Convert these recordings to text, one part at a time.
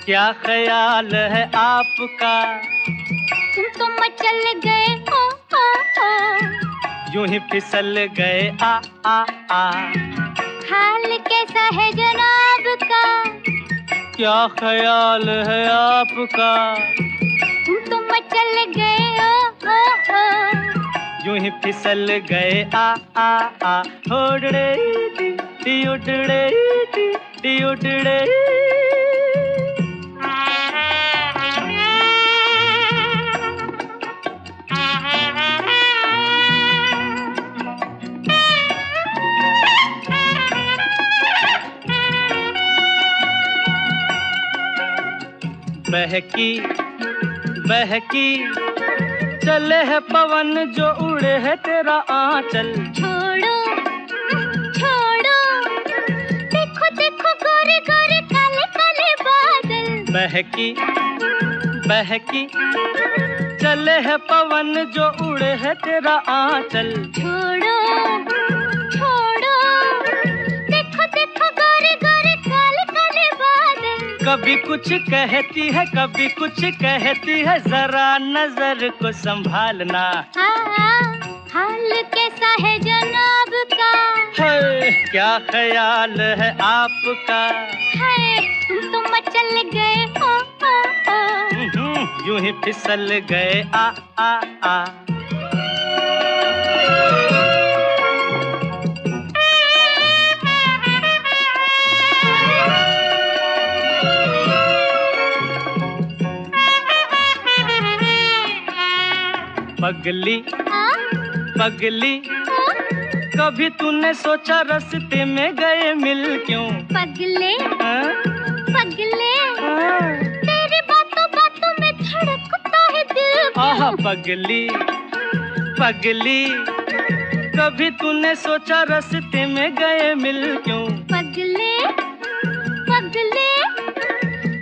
क्या ख्याल है आपका? तुम तो मचल गए यूं ही फिसल गए आ हाल कैसा है जनाब का? क्या ख्याल है आपका? तुम तो मचल गए यूं ही फिसल गए आ उड़ड़े टी उड़ड़े टी उड़ड़े। बहकी बहकी चले है पवन जो उड़े है तेरा आंचल। छोड़ो छोड़ो देखो देखो गोरे गोरे काले काले बादल। बहकी बहकी चले है पवन जो उड़े है तेरा आंचल। छोड़ो छोड़ो देखो देखो गोरे गोरे काले काले बादल। कभी कुछ कहती है कभी कुछ कहती है, जरा नजर को संभालना। हाल कैसा है जनाब का? है क्या ख्याल है आपका? है तुम तो मचल गए यूं ही फिसल गए आ पगली पगली कभी तूने सोचा रास्ते में गए मिल क्यों? पगले पगले तेरी बातों बातों में धड़कता है दिल। आहा पगली पगली कभी तूने सोचा रास्ते में गए मिल क्यों? पगले पगले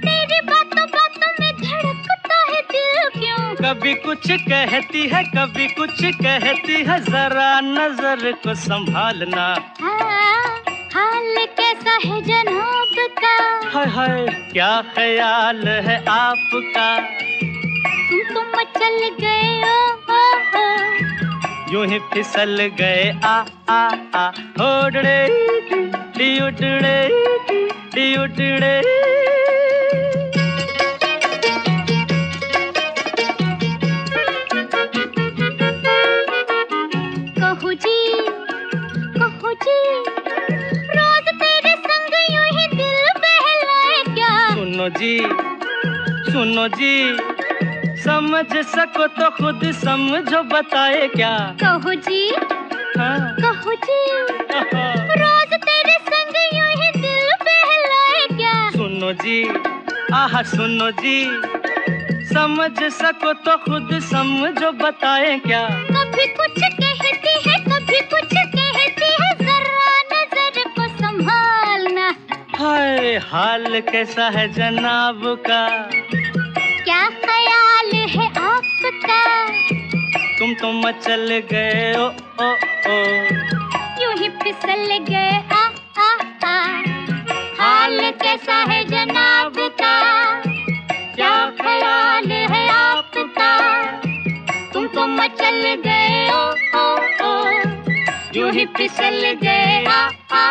तेरी बातों बातों में धड़कता है दिल क्यों? कभी कुछ कहती है कभी कुछ कहती है, जरा नजर को संभालना। हाल कैसा है जनाब का? हाय हाय क्या ख्याल है आपका? तुम तो मचल गए यूं ही फिसल गए आ उड़ड़े टी उड़ड़े टी उड़ड़े। कहो जी रोज तेरे संग यूं ही दिल बहलाए क्या? सुनो जी समझ सको तो खुद समझो बताए क्या? कहो जी कहो जी रोज तेरे संग यूं ही दिल बहलाए क्या? सुनो जी आहा सुनो जी समझ सको तो खुद समझो बताए क्या? कभी कुछ कहती है कभी कुछ कहती है, जरा नजर को संभालना। हाय हाल कैसा है जनाब का? क्या ख्याल है आपका? तुम तो मचल गए ओ यूं ही फिसल गए आ हाल कैसा है जनाब का? क्या ख्याल है आपका? तुम तो मचल गए यूं ही फिसल गए आ